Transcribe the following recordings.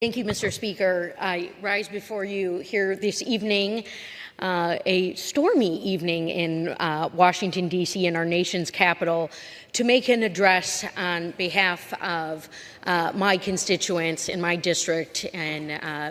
Thank you, Mr. Speaker. I rise before you here this evening, a stormy evening in Washington, D.C., in our nation's capital, to make an address on behalf of my constituents in my district in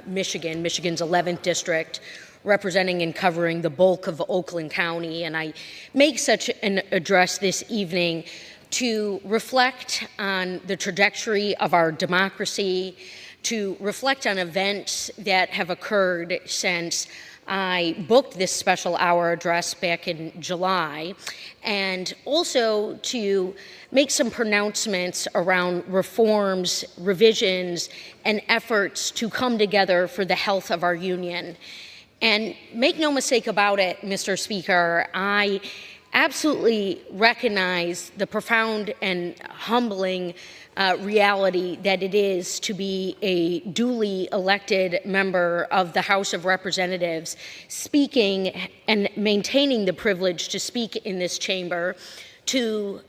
Michigan's 11th district, representing and covering the bulk of Oakland County. And I make such an address this evening to reflect on the trajectory of our democracy, to reflect on events that have occurred since I booked this special hour address back in July, and also to make some pronouncements around reforms, revisions, and efforts to come together for the health of our union. And make no mistake about it, Mr. Speaker, I absolutely recognize the profound and humbling reality that it is to be a duly elected member of the House of Representatives, speaking and maintaining the privilege to speak in this chamber to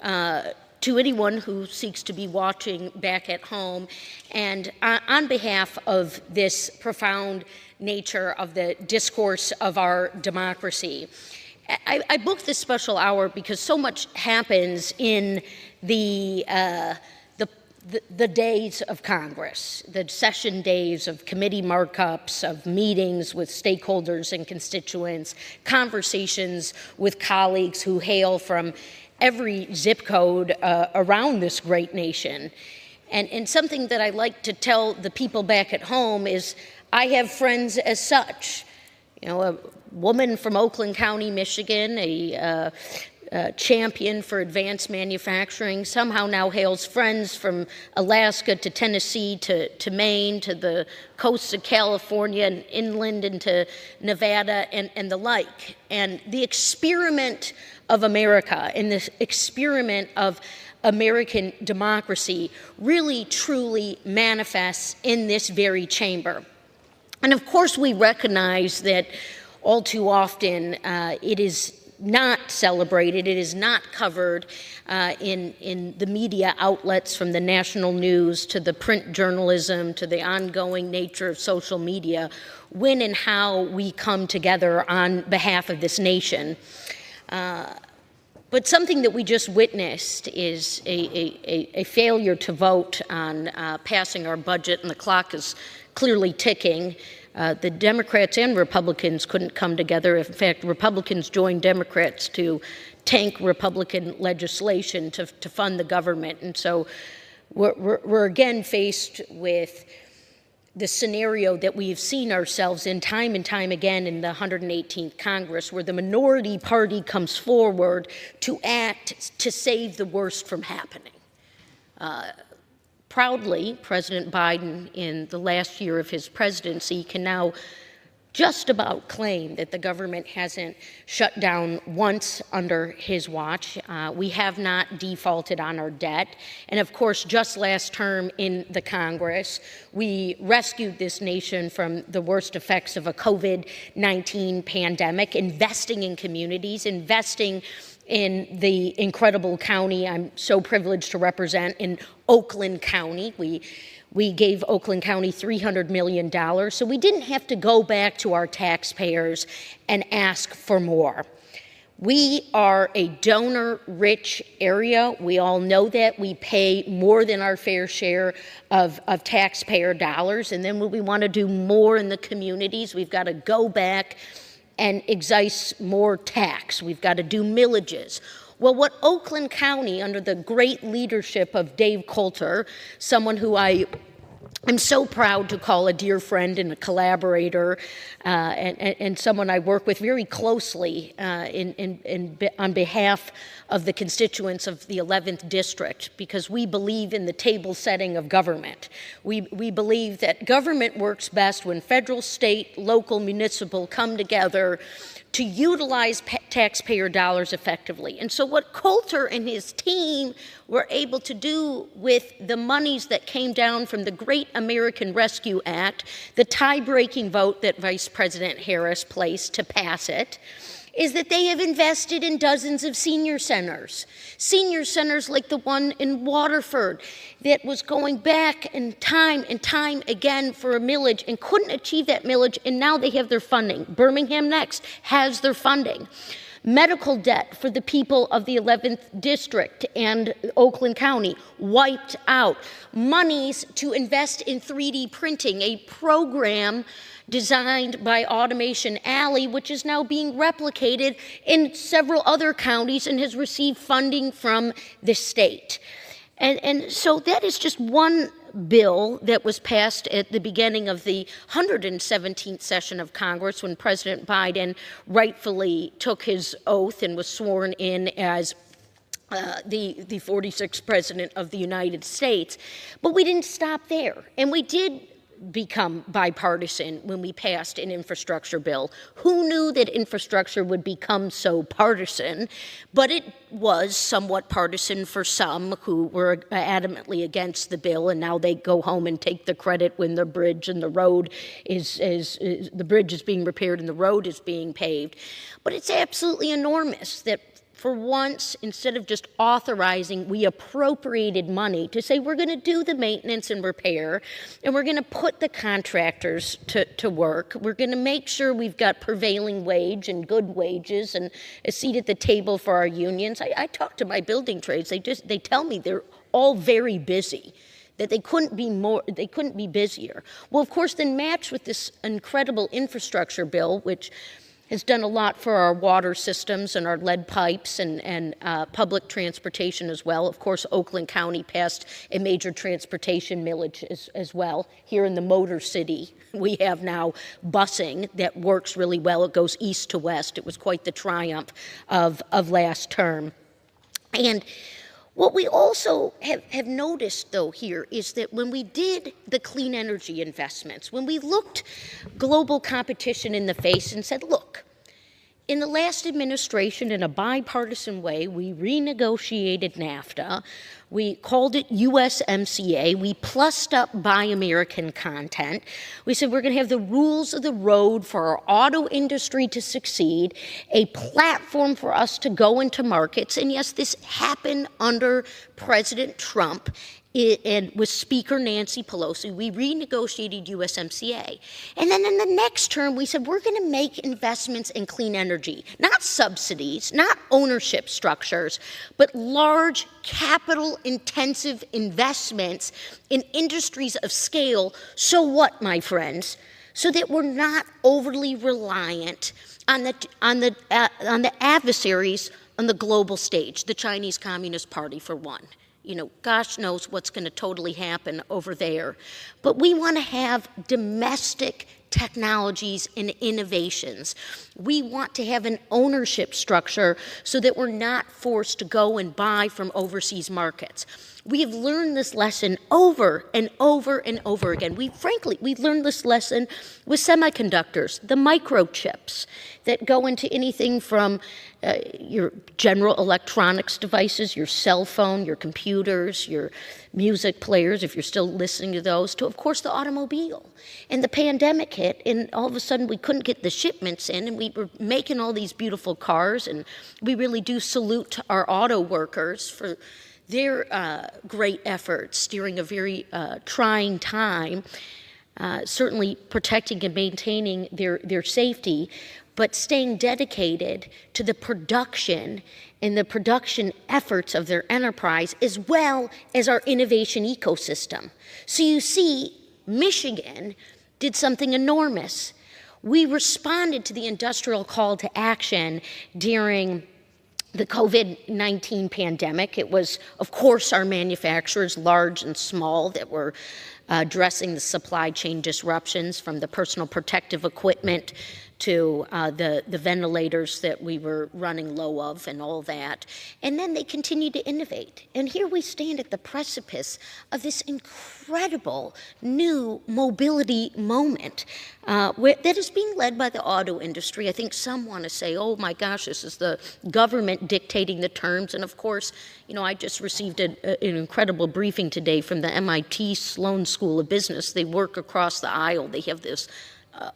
anyone who seeks to be watching back at home, and on behalf of this profound nature of the discourse of our democracy. I booked this special hour because so much happens in the days of Congress, the session days of committee markups, of meetings with stakeholders and constituents, conversations with colleagues who hail from every zip code around this great nation. And something that I like to tell the people back at home is I have friends as such. You know, a woman from Oakland County, Michigan, a champion for advanced manufacturing, somehow now hails friends from Alaska to Tennessee to Maine to the coasts of California and inland into Nevada and the like. And the experiment of America and this experiment of American democracy really truly manifests in this very chamber. And of course we recognize that all too often it is not celebrated, it is not covered in the media outlets, from the national news to the print journalism to the ongoing nature of social media, when and how we come together on behalf of this nation. But something that we just witnessed is a failure to vote on passing our budget, and the clock is clearly ticking. The Democrats and Republicans couldn't come together. In fact, Republicans joined Democrats to tank Republican legislation to fund the government. And so we're again faced with the scenario that we've seen ourselves in time and time again in the 118th Congress, where the minority party comes forward to act to save the worst from happening. Proudly, President Biden, in the last year of his presidency, can now just about claim that the government hasn't shut down once under his watch. We have not defaulted on our debt. And of course, just last term in the Congress, we rescued this nation from the worst effects of a COVID-19 pandemic, investing in communities, investing in the incredible county I'm so privileged to represent, in Oakland County. We gave Oakland County $300 million, so we didn't have to go back to our taxpayers and ask for more. We are a donor-rich area. We all know that. We pay more than our fair share of taxpayer dollars, and then when we want to do more in the communities, we've got to go back and excise more tax. We've got to do millages. Well, what Oakland County, under the great leadership of Dave Coulter, someone who I'm so proud to call a dear friend and a collaborator, and someone I work with very closely on behalf of the constituents of the 11th District, because we believe in the table setting of government. We believe that government works best when federal, state, local, municipal come together to utilize taxpayer dollars effectively. And so what Coulter and his team were able to do with the monies that came down from the Great American Rescue Act, the tie-breaking vote that Vice President Harris placed to pass it, is that they have invested in dozens of senior centers like the one in Waterford that was going back and time again for a millage and couldn't achieve that millage, and now they have their funding. Birmingham Next has their funding. Medical debt for the people of the 11th District and Oakland County wiped out. Monies to invest in 3D printing, a program designed by Automation Alley, which is now being replicated in several other counties and has received funding from the state. And so that is just one bill that was passed at the beginning of the 117th session of Congress when President Biden rightfully took his oath and was sworn in as the 46th President of the United States. But we didn't stop there. And we did become bipartisan when we passed an infrastructure bill. Who knew that infrastructure would become so partisan? But it was somewhat partisan for some who were adamantly against the bill, and now they go home and take the credit when the bridge and the road the bridge is being repaired and the road is being paved. But it's absolutely enormous that for once, instead of just authorizing, we appropriated money to say we're going to do the maintenance and repair, and we're going to put the contractors to work. We're going to make sure we've got prevailing wage and good wages and a seat at the table for our unions. I talk to my building trades. They tell me they're all very busy, that they couldn't be busier. Well, of course, then matched with this incredible infrastructure bill, which has done a lot for our water systems and our lead pipes and public transportation as well. Of course, Oakland County passed a major transportation millage as well. Here in the Motor City, we have now busing that works really well. It goes east to west. It was quite the triumph of last term. And what we also have noticed, though, here is that when we did the clean energy investments, when we looked global competition in the face and said, look, in the last administration, in a bipartisan way, we renegotiated NAFTA. We called it USMCA. We plussed up Buy American content. We said we're going to have the rules of the road for our auto industry to succeed, a platform for us to go into markets. And yes, this happened under President Trump and with Speaker Nancy Pelosi. We renegotiated USMCA. And then in the next term, we said we're going to make investments in clean energy, not subsidies, not ownership structures, but large capital-intensive investments in industries of scale. So what, my friends? So that we're not overly reliant on the adversaries on the global stage, the Chinese Communist Party for one. You know, gosh knows what's going to totally happen over there. But we want to have domestic technologies and innovations. We want to have an ownership structure so that we're not forced to go and buy from overseas markets. We have learned this lesson over and over and over again. We've learned this lesson with semiconductors, the microchips that go into anything from your general electronics devices, your cell phone, your computers, your music players, if you're still listening to those, to, of course, the automobile. And the pandemic hit, and all of a sudden we couldn't get the shipments in, and we were making all these beautiful cars, and we really do salute our auto workers for their great efforts during a very trying time, certainly protecting and maintaining their safety, but staying dedicated to the production and the production efforts of their enterprise, as well as our innovation ecosystem. So you see, Michigan did something enormous. We responded to the industrial call to action during the COVID-19 pandemic. It was, of course, our manufacturers, large and small, that were addressing the supply chain disruptions, from the personal protective equipment to the ventilators that we were running low of and all that. And then they continued to innovate. And here we stand at the precipice of this incredible new mobility moment that is being led by the auto industry. I think some want to say, oh my gosh, this is the government dictating the terms. And of course, you know, I just received an incredible briefing today from the MIT Sloan School of Business. They work across the aisle. They have this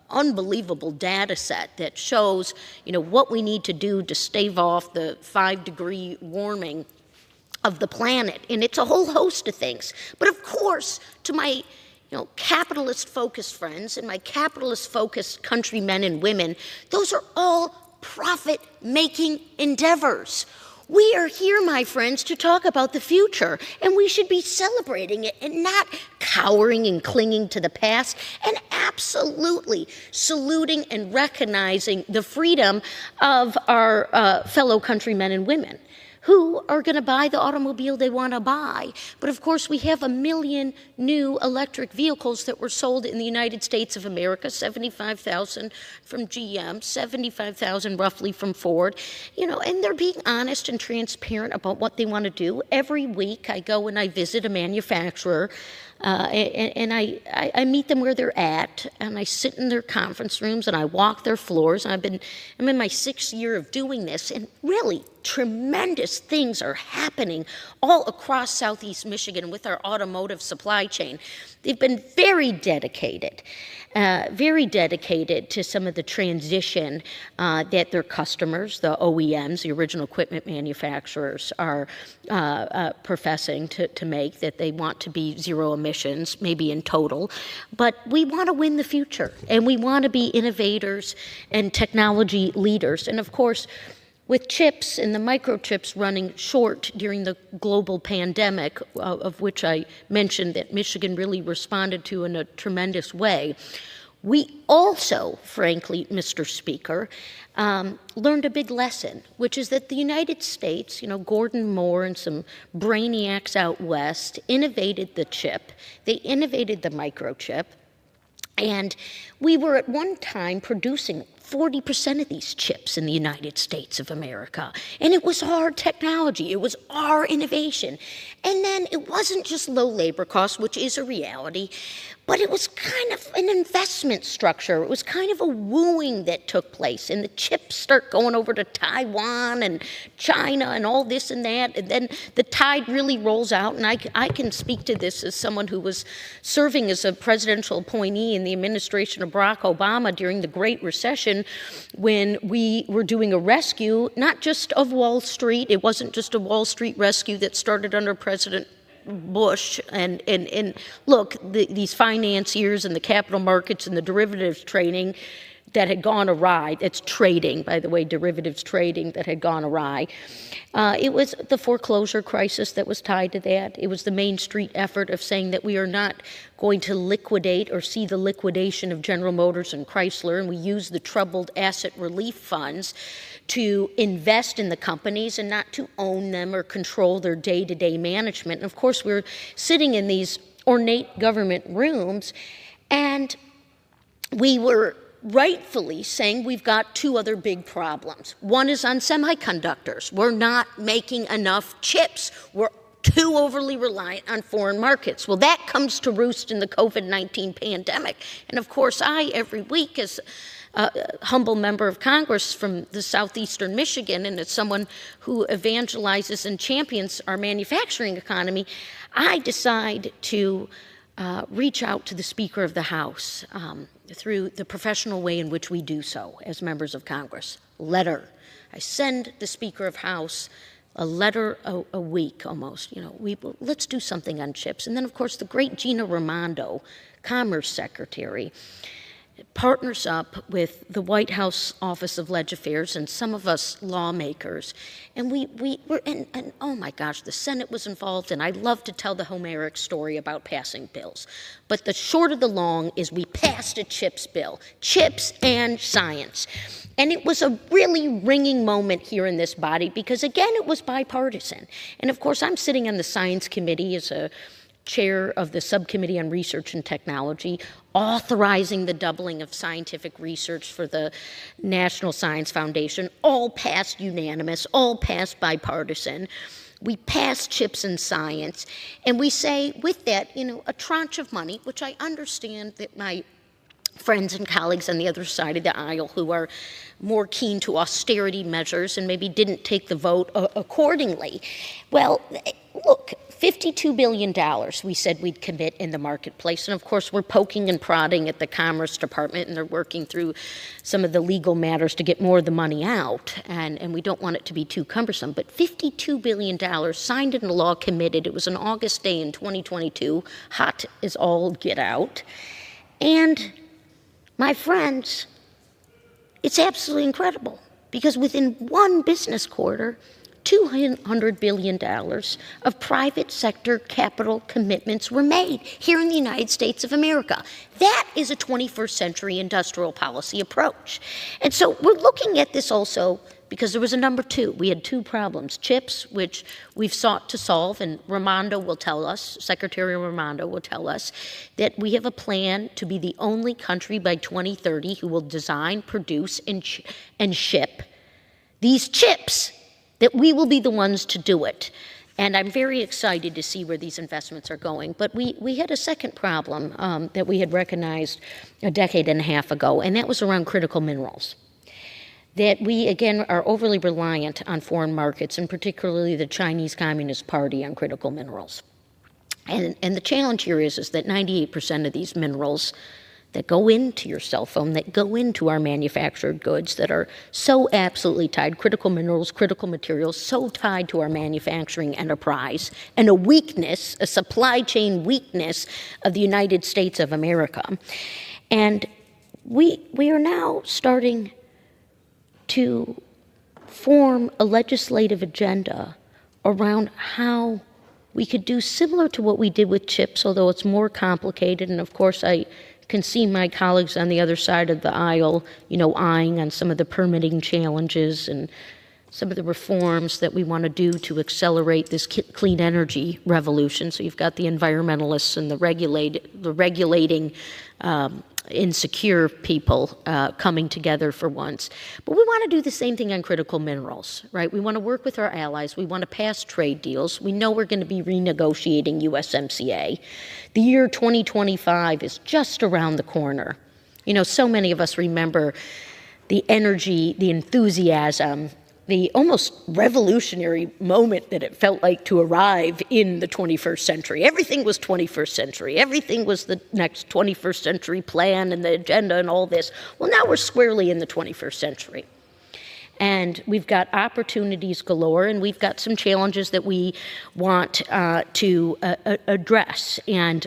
unbelievable data set that shows, what we need to do to stave off the 5-degree warming of the planet. And it's a whole host of things. But of course, to my capitalist-focused friends and my capitalist-focused countrymen and women, those are all profit-making endeavors. We are here, my friends, to talk about the future, and we should be celebrating it and not cowering and clinging to the past, and absolutely saluting and recognizing the freedom of our fellow countrymen and women who are going to buy the automobile they want to buy. But of course, we have 1 million new electric vehicles that were sold in the United States of America, 75,000 from GM, 75,000 roughly from Ford, and they're being honest and transparent about what they want to do. Every week I go and I visit a manufacturer and I meet them where they're at, and I sit in their conference rooms and I walk their floors. I'm in my 6th year of doing this, and really tremendous things are happening all across Southeast Michigan with our automotive supply chain. They've been very dedicated to some of the transition that their customers, the OEMs, the original equipment manufacturers, are professing to make, that they want to be zero emissions, maybe in total. But we want to win the future, and we want to be innovators and technology leaders. And of course, with chips and the microchips running short during the global pandemic, of which I mentioned that Michigan really responded to in a tremendous way, we also, frankly, Mr. Speaker, learned a big lesson, which is that the United States, Gordon Moore and some brainiacs out west innovated the chip. They innovated the microchip. And we were at one time producing 40% of these chips in the United States of America. And it was our technology, it was our innovation. And then it wasn't just low labor costs, which is a reality, but it was kind of an investment structure. It was kind of a wooing that took place. And the chips start going over to Taiwan and China and all this and that. And then the tide really rolls out. And I can speak to this as someone who was serving as a presidential appointee in the administration of Barack Obama during the Great Recession, when we were doing a rescue, not just of Wall Street. It wasn't just a Wall Street rescue that started under President Bush, and look, these financiers and the capital markets and the derivatives trading that had gone awry. It's trading, by the way, derivatives trading that had gone awry. It was the foreclosure crisis that was tied to that. It was the Main Street effort of saying that we are not going to liquidate or see the liquidation of General Motors and Chrysler, and we use the troubled asset relief funds to invest in the companies and not to own them or control their day-to-day management. And of course, we're sitting in these ornate government rooms, and we were rightfully saying we've got 2 other big problems. One is on semiconductors. We're not making enough chips. We're too overly reliant on foreign markets. Well, that comes to roost in the COVID-19 pandemic. And of course, every week, as a humble member of Congress from the southeastern Michigan, and as someone who evangelizes and champions our manufacturing economy, I decide to reach out to the Speaker of the House through the professional way in which we do so as members of Congress. Letter. I send the Speaker of House a letter a week almost. Let's do something on chips. And then, of course, the great Gina Raimondo, Commerce Secretary, partners up with the White House Office of Leg Affairs and some of us lawmakers. And and oh my gosh, the Senate was involved, and I love to tell the Homeric story about passing bills. But the short of the long is we passed a CHIPS bill, chips and science. And it was a really ringing moment here in this body because, again, it was bipartisan. And of course, I'm sitting on the Science Committee as a chair of the Subcommittee on Research and Technology, authorizing the doubling of scientific research for the National Science Foundation, all passed unanimous, all passed bipartisan. We pass chips and science, and we say with that, a tranche of money, which I understand that my friends and colleagues on the other side of the aisle who are more keen to austerity measures and maybe didn't take the vote accordingly. Well, look, $52 billion we said we'd commit in the marketplace. And of course, we're poking and prodding at the Commerce Department, and they're working through some of the legal matters to get more of the money out. And we don't want it to be too cumbersome. But $52 billion signed into law, committed. It was an August day in 2022, hot as all get out. And my friends, it's absolutely incredible, because within one business quarter, $200 billion of private sector capital commitments were made here in the United States of America. That is a 21st century industrial policy approach. And so we're looking at this also because there was a number two. We had two problems: chips, which we've sought to solve, and Raimondo will tell us, Secretary Raimondo will tell us, that we have a plan to be the only country by 2030 who will design, produce, and ship these chips, that we will be the ones to do it. And I'm very excited to see where these investments are going. But we had a second problem that we had recognized a decade and a half ago, and that was around critical minerals. That we, again, are overly reliant on foreign markets, and particularly the Chinese Communist Party, on critical minerals. And the challenge here is that 98% of these minerals that go into your cell phone, that go into our manufactured goods, that are so absolutely tied, critical minerals, critical materials, so tied to our manufacturing enterprise, and a weakness, a supply chain weakness of the United States of America. And we are now starting to form a legislative agenda around how we could do similar to what we did with chips, although it's more complicated. And of course, I can see my colleagues on the other side of the aisle, eyeing on some of the permitting challenges and some of the reforms that we want to do to accelerate this clean energy revolution. So you've got the environmentalists and the regulating insecure people coming together for once. But we want to do the same thing on critical minerals, right? We want to work with our allies. We want to pass trade deals. We know we're going to be renegotiating USMCA. The year 2025 is just around the corner. So many of us remember the energy, the enthusiasm, the almost revolutionary moment that it felt like to arrive in the 21st century. Everything was 21st century. Everything was the next 21st century plan and the agenda and all this. Well, now we're squarely in the 21st century. And we've got opportunities galore, and we've got some challenges that we want to address. And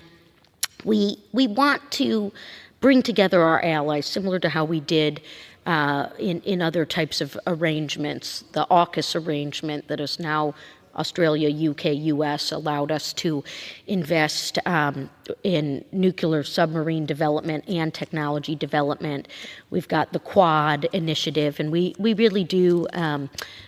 we want to bring together our allies, similar to how we did in other types of arrangements. The AUKUS arrangement that is now Australia, UK, US, allowed us to invest in nuclear submarine development and technology development. We've got the Quad initiative, and we really do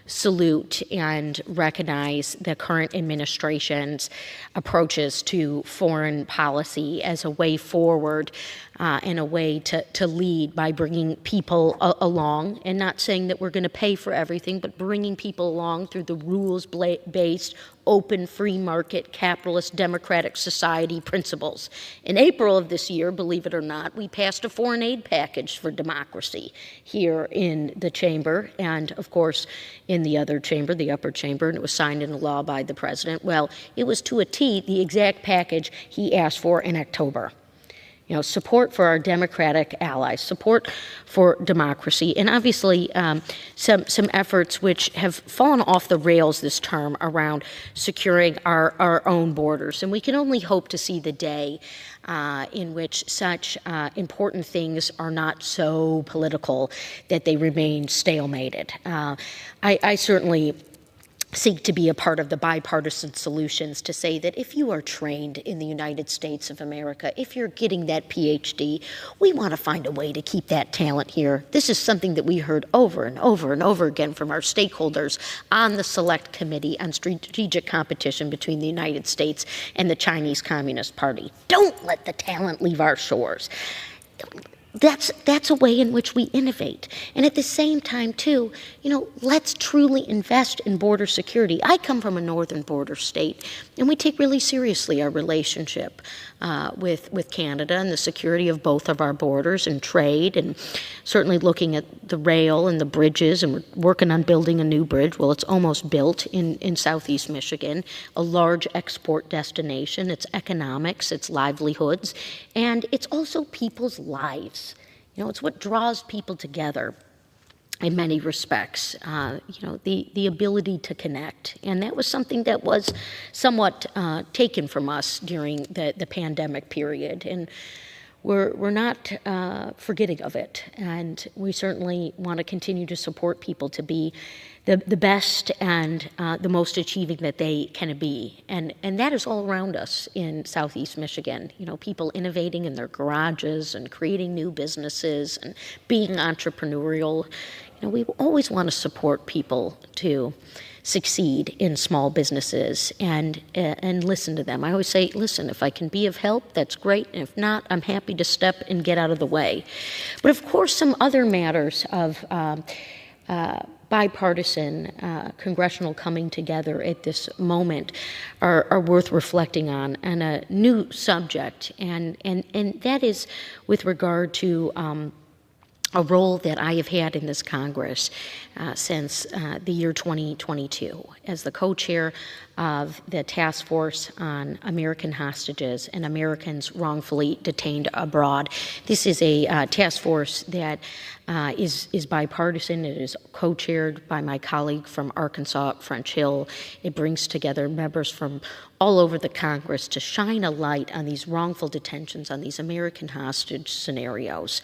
salute and recognize the current administration's approaches to foreign policy as a way forward and a way to lead by bringing people along, and not saying that we're going to pay for everything, but bringing people along through the rules-based, open, free market, capitalist, democratic society principles. In April of this year, believe it or not, we passed a foreign aid package for democracy here in the chamber, and of course in the other chamber, the upper chamber, and it was signed into law by the president. Well, it was to a T the exact package he asked for in October. Support for our democratic allies, support for democracy, and obviously some efforts which have fallen off the rails this term around securing our own borders. And we can only hope to see the day in which such important things are not so political that they remain stalemated. I certainly seek to be a part of the bipartisan solutions to say that if you are trained in the United States of America, if you're getting that PhD, we want to find a way to keep that talent here. This is something that we heard over and over and over again from our stakeholders on the Select Committee on Strategic Competition between the United States and the Chinese Communist Party. Don't let the talent leave our shores. that's a way in which we innovate. And at the same time, too, let's truly invest in border security. I come from a northern border state, and we take really seriously our relationship with Canada and the security of both of our borders and trade, and certainly looking at the rail and the bridges, and we're working on building a new bridge. Well, it's almost built in southeast Michigan, a large export destination. It's economics, it's livelihoods, and it's also people's lives. It's what draws people together in many respects, the ability to connect. And that was something that was somewhat taken from us during the pandemic period. And we're not forgetting of it. And we certainly want to continue to support people to be the best and the most achieving that they can be. And that is all around us in Southeast Michigan. People innovating in their garages and creating new businesses and being entrepreneurial. We always want to support people to succeed in small businesses and listen to them. I always say, listen, if I can be of help, that's great. And if not, I'm happy to step and get out of the way. But of course, some other matters of bipartisan congressional coming together at this moment are worth reflecting on, and a new subject, and that is with regard to a role that I have had in this Congress since the year 2022 as the co-chair of the Task Force on American Hostages and Americans Wrongfully Detained Abroad. This is a task force that is bipartisan. It is co-chaired by my colleague from Arkansas, French Hill. It brings together members from all over the Congress to shine a light on these wrongful detentions, on these American hostage scenarios.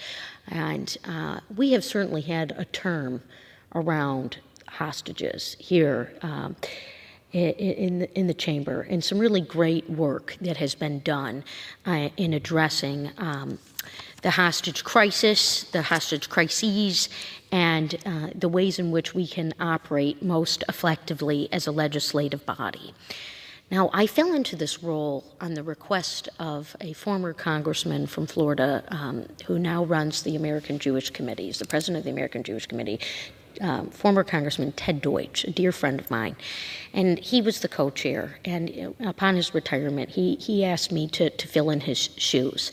And we have certainly had a term around hostages here in the chamber, and some really great work that has been done in addressing the hostage crisis, the hostage crises, and the ways in which we can operate most effectively as a legislative body. Now, I fell into this role on the request of a former congressman from Florida who now runs the American Jewish Committee. He's the president of the American Jewish Committee, former Congressman Ted Deutsch, a dear friend of mine. And he was the co-chair. And upon his retirement, he asked me to fill in his shoes.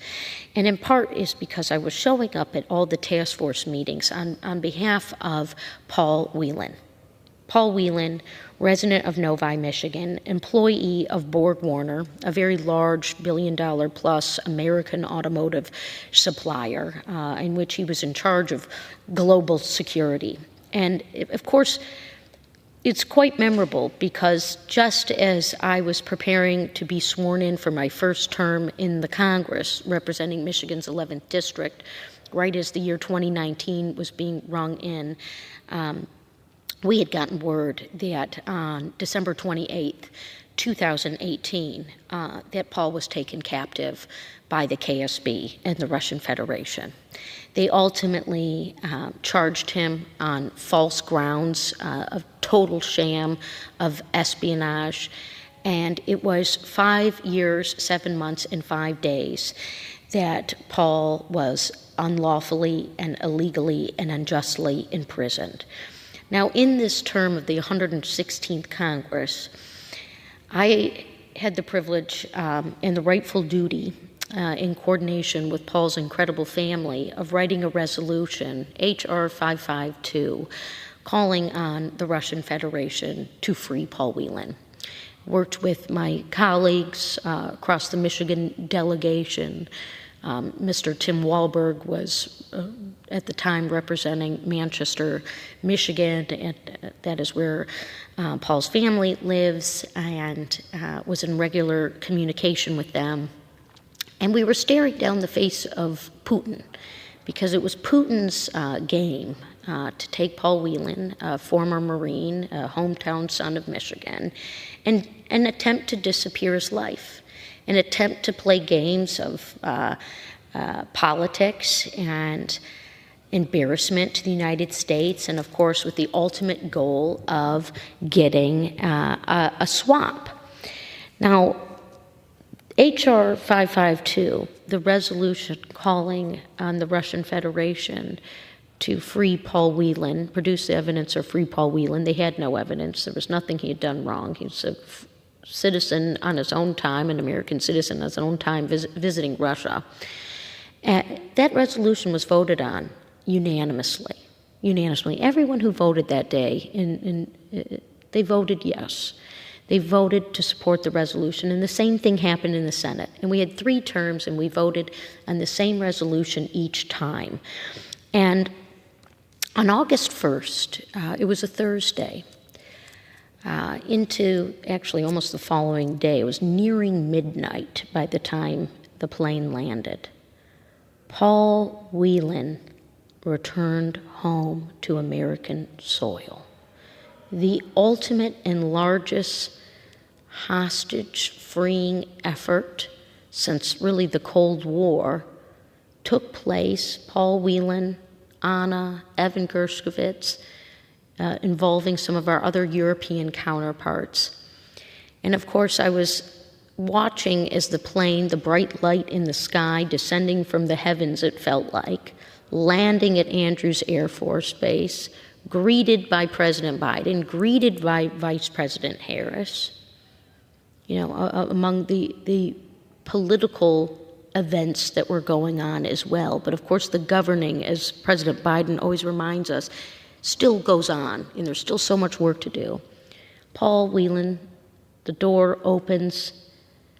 And in part is because I was showing up at all the task force meetings on behalf of Paul Whelan. Paul Whelan, resident of Novi, Michigan, employee of Borg Warner, a very large billion-dollar-plus American automotive supplier in which he was in charge of global security. And of course, it's quite memorable because just as I was preparing to be sworn in for my first term in the Congress, representing Michigan's 11th district, right as the year 2019 was being rung in, we had gotten word that on December 28th, 2018, that Paul was taken captive by the KSB and the Russian Federation. They ultimately charged him on false grounds of total sham of espionage, and it was 5 years, 7 months, and 5 days that Paul was unlawfully and illegally and unjustly imprisoned. Now, in this term of the 116th Congress, I had the privilege and the rightful duty, in coordination with Paul's incredible family, of writing a resolution, H.R. 552, calling on the Russian Federation to free Paul Whelan. Worked with my colleagues across the Michigan delegation. Mr. Tim Wahlberg was at the time representing Manchester, Michigan, and that is where Paul's family lives, and was in regular communication with them. And we were staring down the face of Putin, because it was Putin's game to take Paul Whelan, a former Marine, a hometown son of Michigan, and attempt to disappear his life, an attempt to play games of politics and embarrassment to the United States, and of course with the ultimate goal of getting a swap. Now, H.R. 552, the resolution calling on the Russian Federation to free Paul Whelan, produce the evidence or free Paul Whelan. They had no evidence. There was nothing he had done wrong. He was a citizen on his own time, an American citizen on his own time visiting Russia. That resolution was voted on unanimously. Everyone who voted that day, they voted yes. They voted to support the resolution, and the same thing happened in the Senate. And we had 3 terms, and we voted on the same resolution each time. And on August 1st, it was a Thursday, into actually almost the following day, it was nearing midnight by the time the plane landed. Paul Whelan returned home to American soil. The ultimate and largest hostage-freeing effort since really the Cold War took place. Paul Whelan, Anna, Evan Gershkovich, involving some of our other European counterparts. And of course, I was watching as the plane, the bright light in the sky, descending from the heavens, it felt like, landing at Andrews Air Force Base, greeted by President Biden, greeted by Vice President Harris, among the political events that were going on as well. But of course, the governing, as President Biden always reminds us, still goes on, and there's still so much work to do. Paul Whelan, the door opens,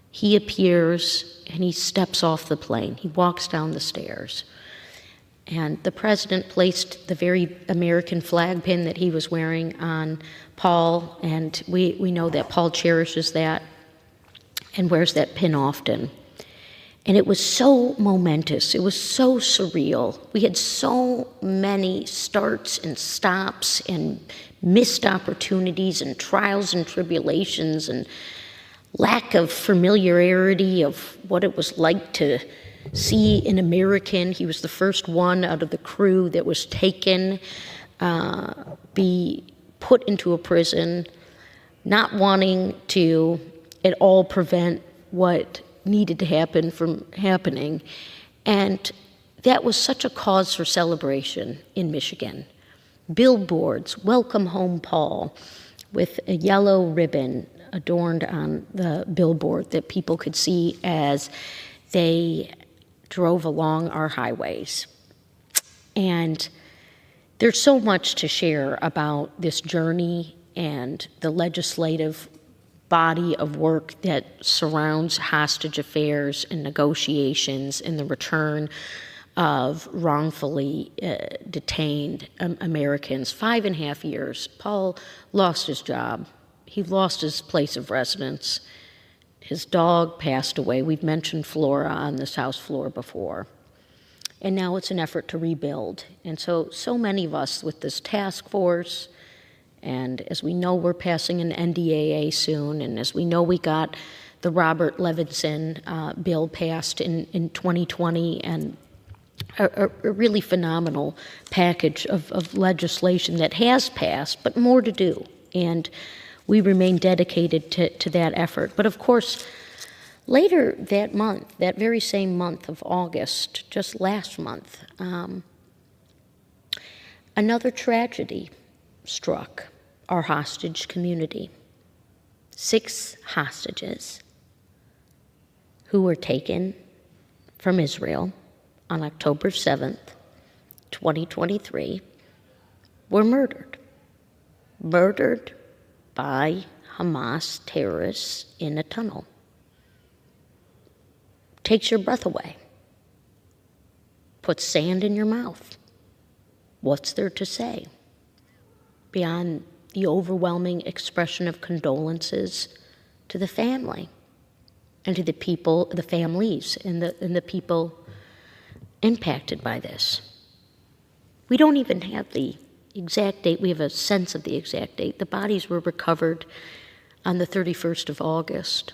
he appears, and he steps off the plane. He walks down the stairs. And the president placed the very American flag pin that he was wearing on Paul, and we know that Paul cherishes that and wears that pin often. And it was so momentous. It was so surreal. We had so many starts and stops and missed opportunities and trials and tribulations and lack of familiarity of what it was like to see an American. He was the first one out of the crew that was taken, be put into a prison, not wanting to at all prevent what needed to happen from happening. And that was such a cause for celebration in Michigan. Billboards, "Welcome Home Paul," with a yellow ribbon adorned on the billboard that people could see as they drove along our highways. And there's so much to share about this journey and the legislative body of work that surrounds hostage affairs and negotiations and the return of wrongfully detained Americans. 5.5 years. Paul lost his job. He lost his place of residence. His dog passed away. We've mentioned Flora on this House floor before. And now it's an effort to rebuild. And so many of us with this task force, and as we know, we're passing an NDAA soon, and as we know, we got the Robert Levinson bill passed in 2020, and a really phenomenal package of legislation that has passed, but more to do. And we remain dedicated to that effort. But of course, later that month, that very same month of August, just last month, another tragedy struck our hostage community. 6 hostages who were taken from Israel on October 7th, 2023, were murdered. Murdered by Hamas terrorists in a tunnel. Takes your breath away. Puts sand in your mouth. What's there to say beyond the overwhelming expression of condolences to the family and to the people, the families, and the people impacted by this? We don't even have the exact date. We have a sense of the exact date. The bodies were recovered on the 31st of August.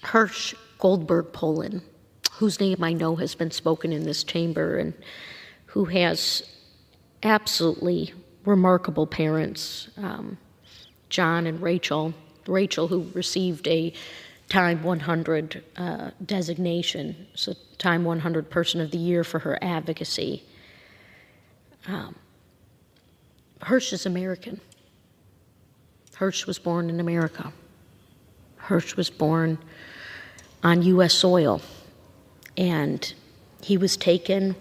Hirsch Goldberg Poland, whose name I know has been spoken in this chamber, and who has absolutely remarkable parents, John and Rachel. Rachel, who received a Time 100 designation, so Time 100 Person of the Year for her advocacy. Hirsch is American. Hirsch was born in America. Hirsch was born on U.S. soil, and he was taken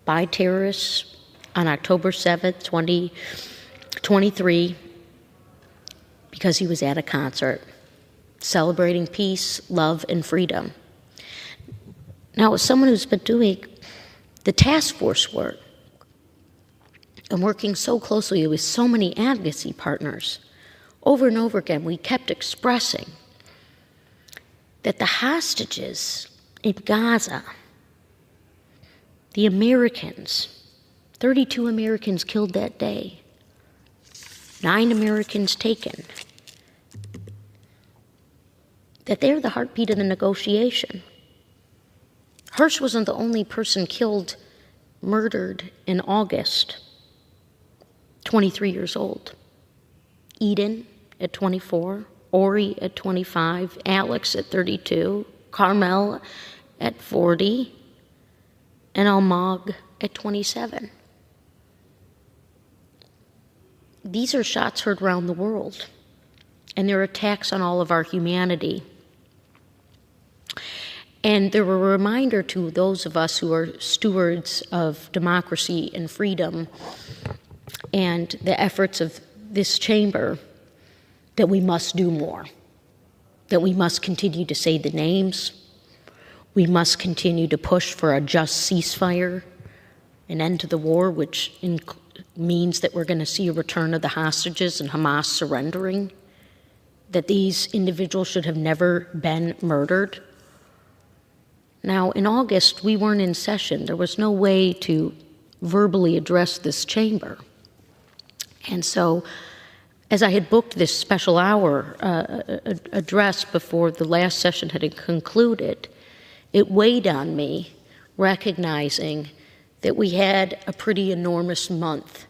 by terrorists on October 7th, 2023, because he was at a concert celebrating peace, love, and freedom. Now, as someone who's been doing the task force work and working so closely with so many advocacy partners, over and over again, we kept expressing that the hostages in Gaza, the Americans, 32 Americans killed that day, 9 Americans taken, that they're the heartbeat of the negotiation. Hirsch wasn't the only person killed, murdered in August, 23 years old. Eden at 24, Ori at 25, Alex at 32, Carmel at 40, and Almog at 27. These are shots heard around the world, and they're attacks on all of our humanity. And they're a reminder to those of us who are stewards of democracy and freedom and the efforts of this chamber that we must do more, that we must continue to say the names, we must continue to push for a just ceasefire, an end to the war, which means that we're going to see a return of the hostages and Hamas surrendering, that these individuals should have never been murdered. Now, in August, we weren't in session. There was no way to verbally address this chamber. And so, as I had booked this special hour address before the last session had concluded, it weighed on me, recognizing that we had a pretty enormous month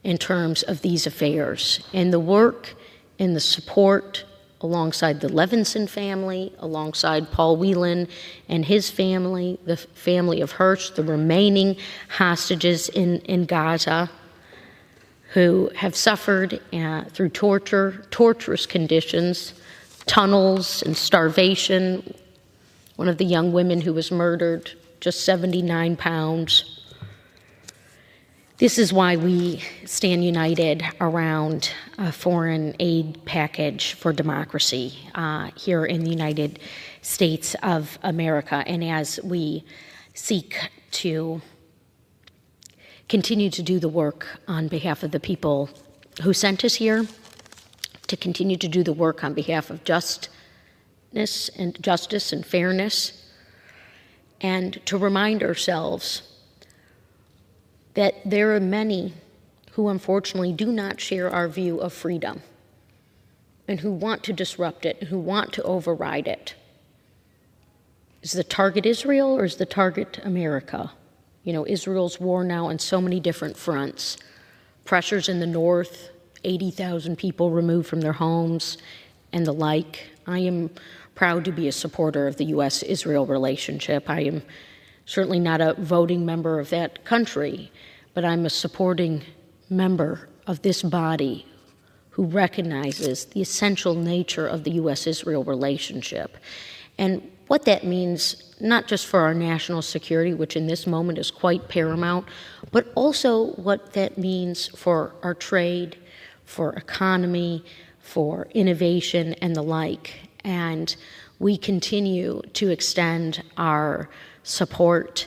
in terms of these affairs, and the work and the support alongside the Levinson family, alongside Paul Whelan and his family, the family of Hirsch, the remaining hostages in Gaza, who have suffered through torturous conditions, tunnels and starvation. One of the young women who was murdered, just 79 pounds. This is why we stand united around a foreign aid package for democracy here in the United States of America, and as we seek to continue to do the work on behalf of the people who sent us here, to continue to do the work on behalf of justice and fairness, and to remind ourselves that there are many who unfortunately do not share our view of freedom and who want to disrupt it, who want to override it. Is the target Israel or is the target America? You know, Israel's war now on so many different fronts. Pressures in the north, 80,000 people removed from their homes, and the like. I am proud to be a supporter of the U.S.-Israel relationship. I am certainly not a voting member of that country, but I'm a supporting member of this body who recognizes the essential nature of the U.S.-Israel relationship. And what that means, not just for our national security, which in this moment is quite paramount, but also what that means for our trade, for economy, for innovation, and the like. And we continue to extend our support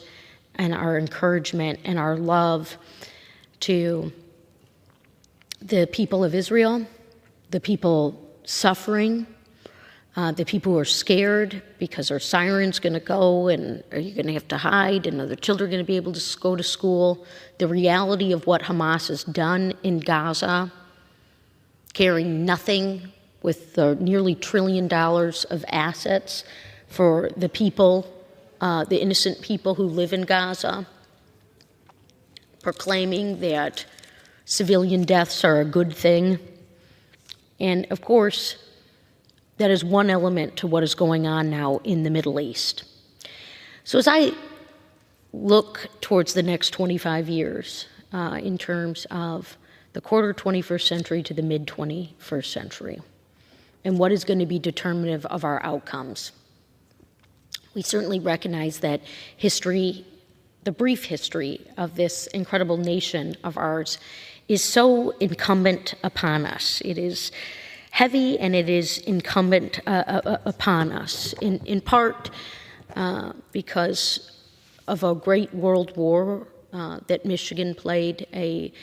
and our encouragement and our love to the people of Israel, the people suffering, the people who are scared because our siren's going to go and are you going to have to hide and are the children going to be able to go to school, the reality of what Hamas has done in Gaza, caring nothing with the nearly $1 trillion of assets for the people, the innocent people who live in Gaza, proclaiming that civilian deaths are a good thing. And of course, That is one element to what is going on now in the Middle East. So as I look towards the next 25 years in terms of the quarter 21st century to the mid-21st century, and what is going to be determinative of our outcomes, we certainly recognize that history, the brief history of this incredible nation of ours, is so incumbent upon us. It is heavy and it is incumbent upon us, in part because of a great world war that Michigan played a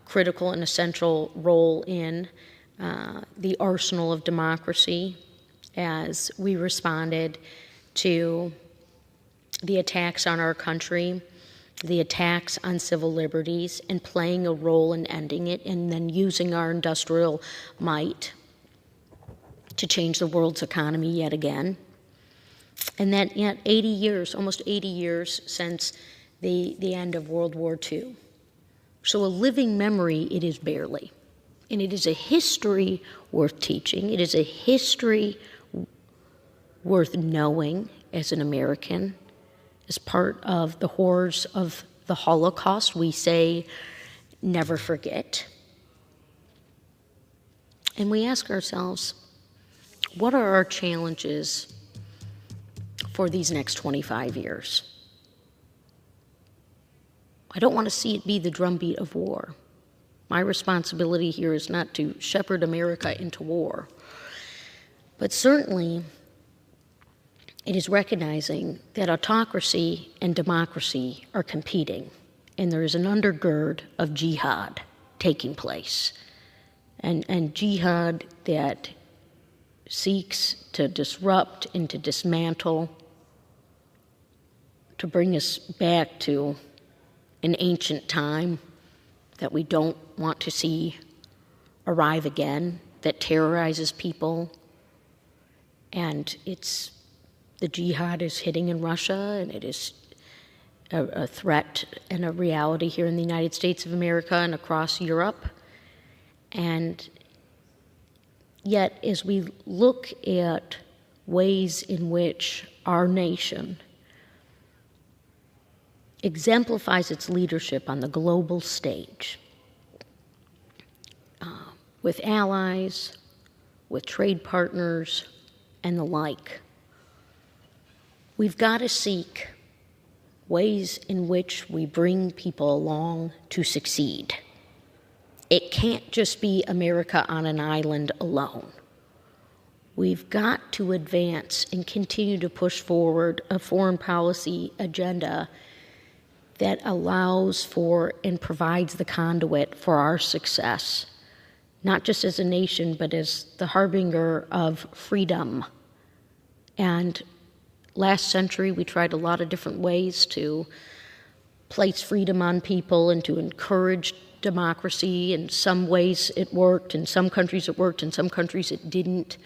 critical and essential role in, the arsenal of democracy, as we responded to the attacks on our country, the attacks on civil liberties, and playing a role in ending it, and then using our industrial might to change the world's economy yet again. And then yet 80 years, almost 80 years since the end of World War II. So a living memory it is barely. And it is a history worth teaching. It is a history worth knowing as an American. As part of the horrors of the Holocaust, we say, never forget. And we ask ourselves, what are our challenges for these next 25 years? I don't want to see it be the drumbeat of war. My responsibility here is not to shepherd America into war, but certainly it is recognizing that autocracy and democracy are competing, and there is an undergird of jihad taking place, and jihad that seeks to disrupt and to dismantle, to bring us back to an ancient time that we don't want to see arrive again, that terrorizes people. And the jihad is hitting in Russia, and it is a threat and a reality here in the United States of America and across Europe. And yet, as we look at ways in which our nation exemplifies its leadership on the global stage, with allies, with trade partners, and the like, we've got to seek ways in which we bring people along to succeed. It can't just be America on an island alone. We've got to advance and continue to push forward a foreign policy agenda that allows for and provides the conduit for our success, not just as a nation, but as the harbinger of freedom. And last century, we tried a lot of different ways to place freedom on people and to encourage democracy. In some ways it worked, in some countries it worked, in some countries it didn't.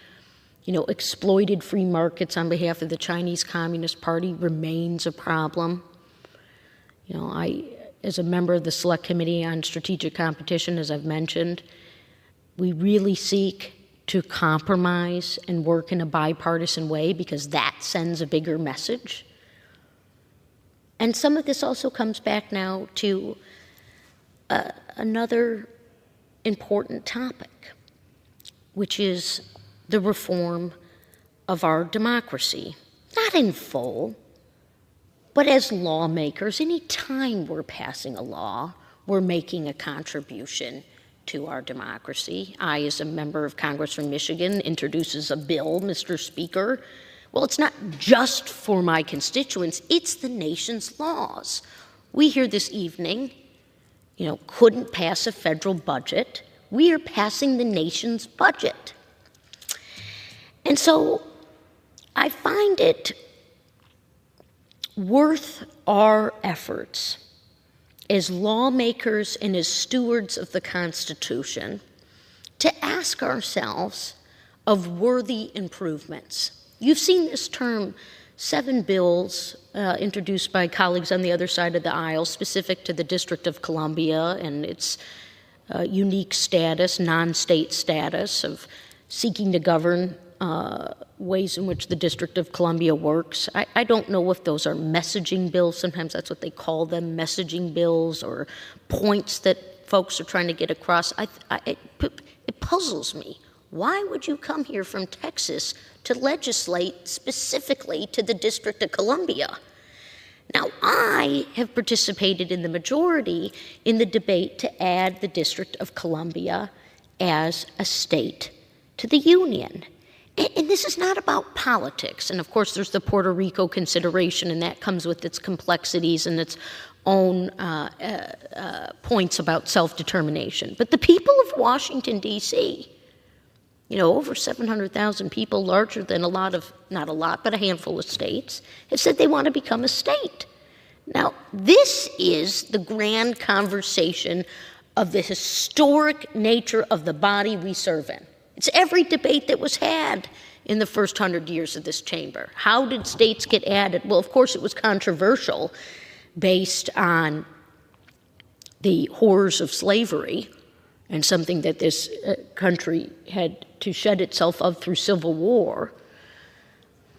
Exploited free markets on behalf of the Chinese Communist Party remains a problem. As a member of the Select Committee on Strategic Competition, as I've mentioned, we really seek to compromise and work in a bipartisan way because that sends a bigger message. And some of this also comes back now to another important topic, which is the reform of our democracy. Not in full, but as lawmakers, any time we're passing a law, we're making a contribution to our democracy. I, as a member of Congress from Michigan, introduces a bill, Mr. Speaker. Well, it's not just for my constituents, it's the nation's laws. We here this evening, couldn't pass a federal budget. We are passing the nation's budget. And so I find it worth our efforts as lawmakers and as stewards of the Constitution to ask ourselves of worthy improvements. You've seen this term, 7 bills introduced by colleagues on the other side of the aisle specific to the District of Columbia and its unique status, non-state status of seeking to govern ways in which the District of Columbia works. I don't know if those are messaging bills. Sometimes that's what they call them, messaging bills, or points that folks are trying to get across. It puzzles me. Why would you come here from Texas to legislate specifically to the District of Columbia? Now, I have participated in the majority in the debate to add the District of Columbia as a state to the Union. And this is not about politics. And of course, there's the Puerto Rico consideration, and that comes with its complexities and its own points about self-determination. But the people of Washington, D.C., over 700,000 people, larger than not a lot, but a handful of states, have said they want to become a state. Now, this is the grand conversation of the historic nature of the body we serve in. It's every debate that was had in the first 100 years of this chamber. How did states get added? Well, of course, it was controversial based on the horrors of slavery and something that this country had to shed itself of through civil war.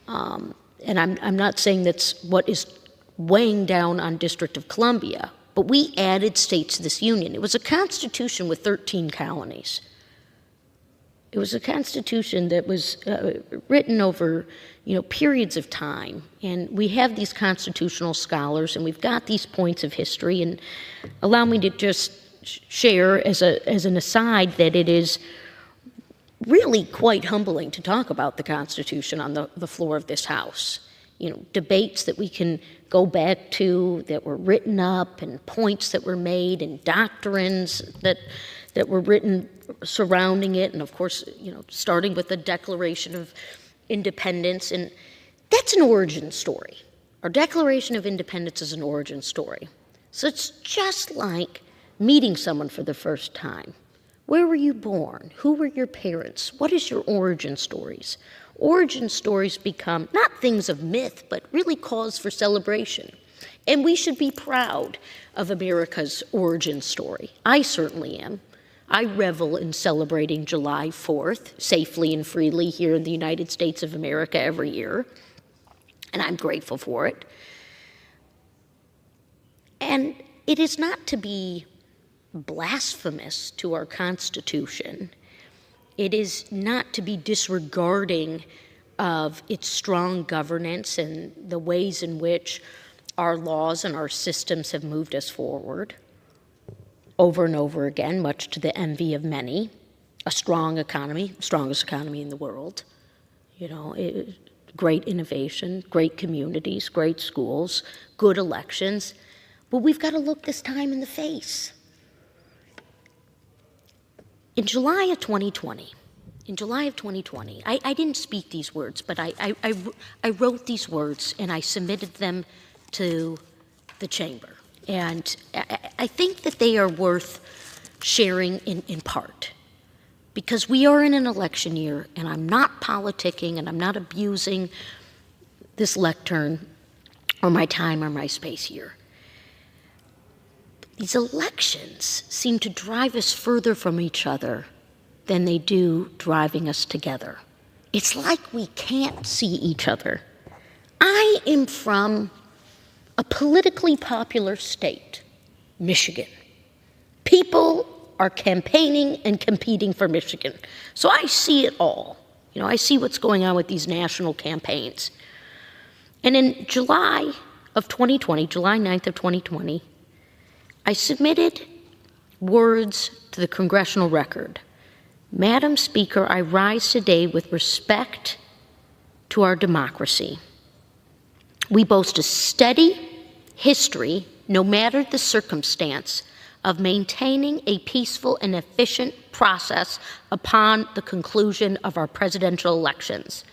And I'm not saying that's what is weighing down on District of Columbia, but we added states to this union. It was a constitution with 13 colonies. It was a constitution that was written over, periods of time. And we have these constitutional scholars, and we've got these points of history. And allow me to just share as an aside that it is really quite humbling to talk about the Constitution on the floor of this House. Debates that we can go back to that were written up, and points that were made, and doctrines that were written surrounding it, and of course, starting with the Declaration of Independence, and that's an origin story. Our Declaration of Independence is an origin story. So it's just like meeting someone for the first time. Where were you born? Who were your parents? What is your origin stories? Origin stories become not things of myth, but really cause for celebration. And we should be proud of America's origin story. I certainly am. I revel in celebrating July 4th safely and freely here in the United States of America every year, and I'm grateful for it. And it is not to be blasphemous to our Constitution. It is not to be disregarding of its strong governance and the ways in which our laws and our systems have moved us forward over and over again, much to the envy of many. A strong economy, strongest economy in the world. Great innovation, great communities, great schools, good elections. But we've got to look this time in the face. In July of 2020, I didn't speak these words, but I wrote these words and I submitted them to the chamber. And I think that they are worth sharing in part, because we are in an election year, and I'm not politicking and I'm not abusing this lectern or my time or my space here. These elections seem to drive us further from each other than they do driving us together. It's like we can't see each other. I am from a politically popular state, Michigan. People are campaigning and competing for Michigan. So I see it all. I see what's going on with these national campaigns. And in July of 2020, July 9th of 2020, I submitted words to the congressional record. Madam Speaker, I rise today with respect to our democracy. We boast a steady history, no matter the circumstance, of maintaining a peaceful and efficient process upon the conclusion of our presidential elections.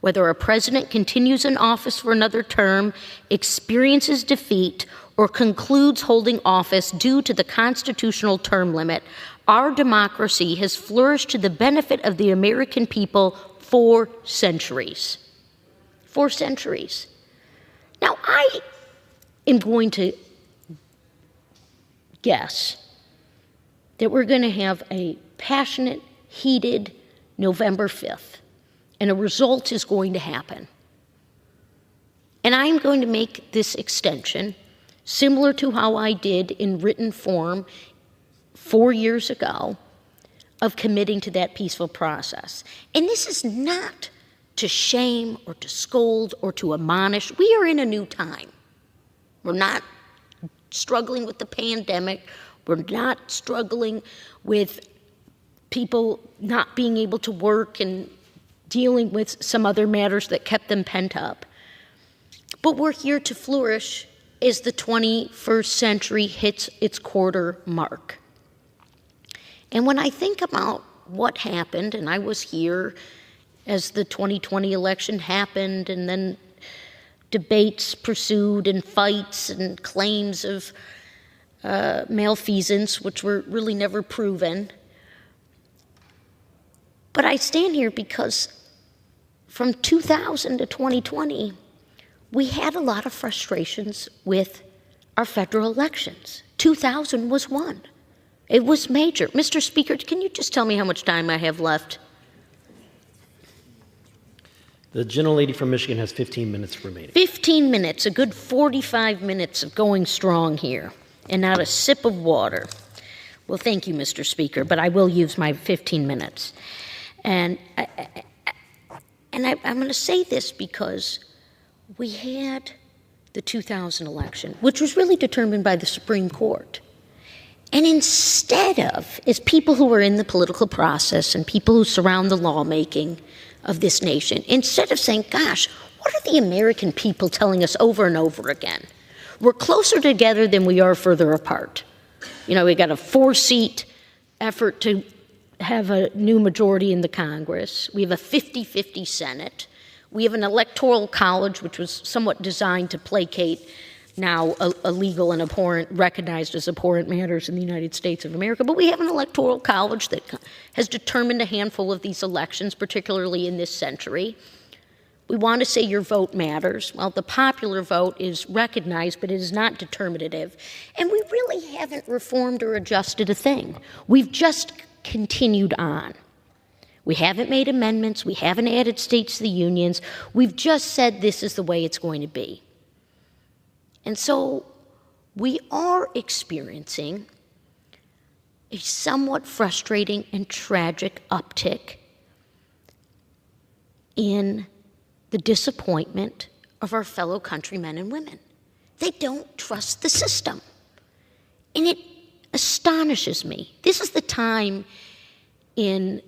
Whether a president continues in office for another term, experiences defeat, or concludes holding office due to the constitutional term limit, our democracy has flourished to the benefit of the American people for centuries. For centuries. Now, I am going to guess that we're going to have a passionate, heated November 5th. and a result is going to happen. And I'm going to make this extension similar to how I did in written form 4 years ago of committing to that peaceful process. And this is not to shame or to scold or to admonish. We are in a new time. We're not struggling with the pandemic. We're not struggling with people not being able to work and dealing with some other matters that kept them pent up. But we're here to flourish as the 21st century hits its quarter mark. And when I think about what happened, and I was here as the 2020 election happened, and then debates pursued and fights and claims of malfeasance, which were really never proven. But I stand here because from 2000 to 2020, we had a lot of frustrations with our federal elections. 2000 was one. It was major. Mr. Speaker, can you just tell me how much time I have left? The gentlelady from Michigan has 15 minutes remaining. 15 minutes, a good 45 minutes of going strong here, and not a sip of water. Well, thank you, Mr. Speaker, but I will use my 15 minutes. And I'm going to say this because we had the 2000 election, which was really determined by the Supreme Court. And instead of, as people who are in the political process and people who surround the lawmaking of this nation, instead of saying, gosh, what are the American people telling us over and over again? We're closer together than we are further apart. You know, we got a 4-seat effort to have a new majority in the Congress. We have a 50-50 Senate. We have an electoral college, which was somewhat designed to placate now illegal and abhorrent, recognized as abhorrent matters in the United States of America. But we have an electoral college that has determined a handful of these elections, particularly in this century. We want to say your vote matters. Well, the popular vote is recognized, but it is not determinative. And we really haven't reformed or adjusted a thing. We've just continued on. We haven't made amendments. We haven't added states to the unions. We've just said this is the way it's going to be. And so we are experiencing a somewhat frustrating and tragic uptick in the disappointment of our fellow countrymen and women. They don't trust the system. And it astonishes me. This is the time in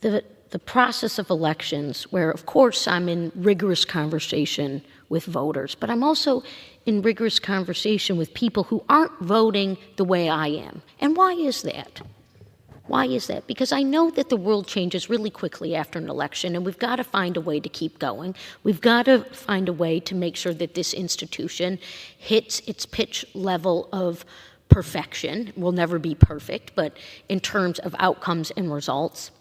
the process of elections where, of course, I'm in rigorous conversation with voters, but I'm also in rigorous conversation with people who aren't voting the way I am. And why is that? Why is that? Because I know that the world changes really quickly after an election, and we've got to find a way to keep going. We've got to find a way to make sure that this institution hits its pitch level of perfection. We'll never be perfect, but in terms of outcomes and results.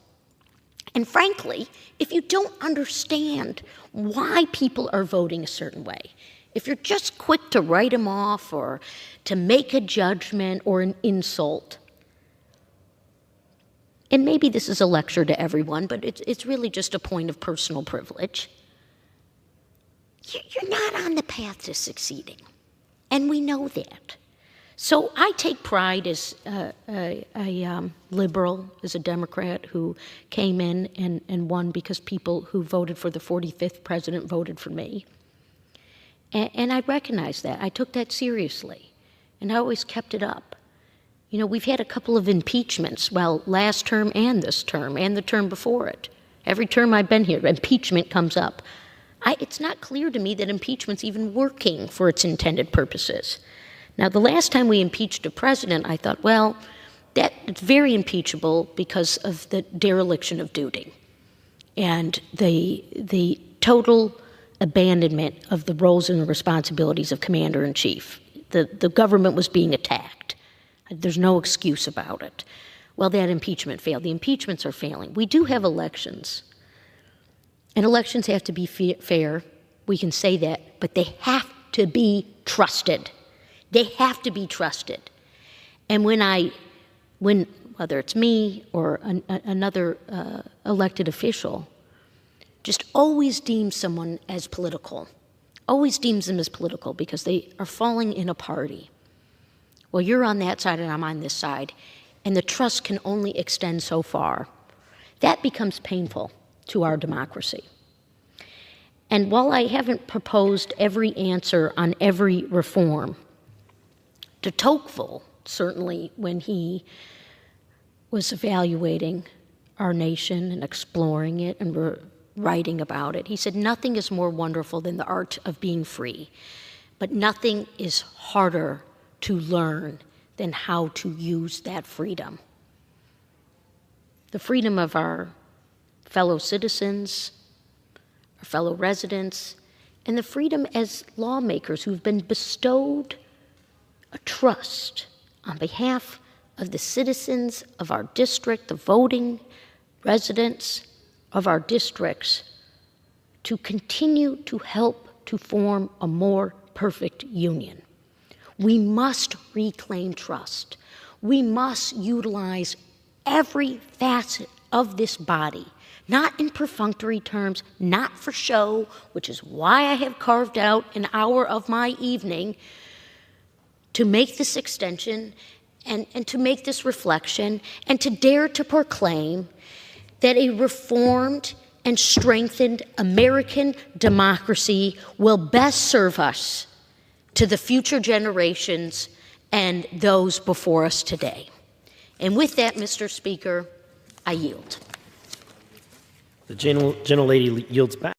And frankly, if you don't understand why people are voting a certain way, if you're just quick to write them off or to make a judgment or an insult, and maybe this is a lecture to everyone, but it's really just a point of personal privilege, you're not on the path to succeeding. And we know that. So I take pride as a liberal, as a Democrat who came in and won because people who voted for the 45th president voted for me. And I recognize that. I took that seriously. And I always kept it up. You know, we've had a couple of impeachments, well, last term and this term and the term before it. Every term I've been here, impeachment comes up. It's not clear to me that impeachment's even working for its intended purposes. Now, the last time we impeached a president, I thought, well, it's very impeachable because of the dereliction of duty and the total abandonment of the roles and the responsibilities of commander-in-chief. The government was being attacked. There's no excuse about it. Well, that impeachment failed. The impeachments are failing. We do have elections, and elections have to be fair. We can say that, but they have to be trusted. They have to be trusted. And when whether it's me or another elected official, just always deems someone as political, always deems them as political because they are falling in a party. Well, you're on that side and I'm on this side, and the trust can only extend so far. That becomes painful to our democracy. And while I haven't proposed every answer on every reform, de Tocqueville, certainly when he was evaluating our nation and exploring it and writing about it, he said, "Nothing is more wonderful than the art of being free, but nothing is harder to learn than how to use that freedom." The freedom of our fellow citizens, our fellow residents, and the freedom as lawmakers who've been bestowed a trust on behalf of the citizens of our district, the voting residents of our districts, to continue to help to form a more perfect union. We must reclaim trust. We must utilize every facet of this body, not in perfunctory terms, not for show, which is why I have carved out an hour of my evening to make this extension and to make this reflection and to dare to proclaim that a reformed and strengthened American democracy will best serve us to the future generations and those before us today. And with that, Mr. Speaker, I yield. The gentlelady yields back.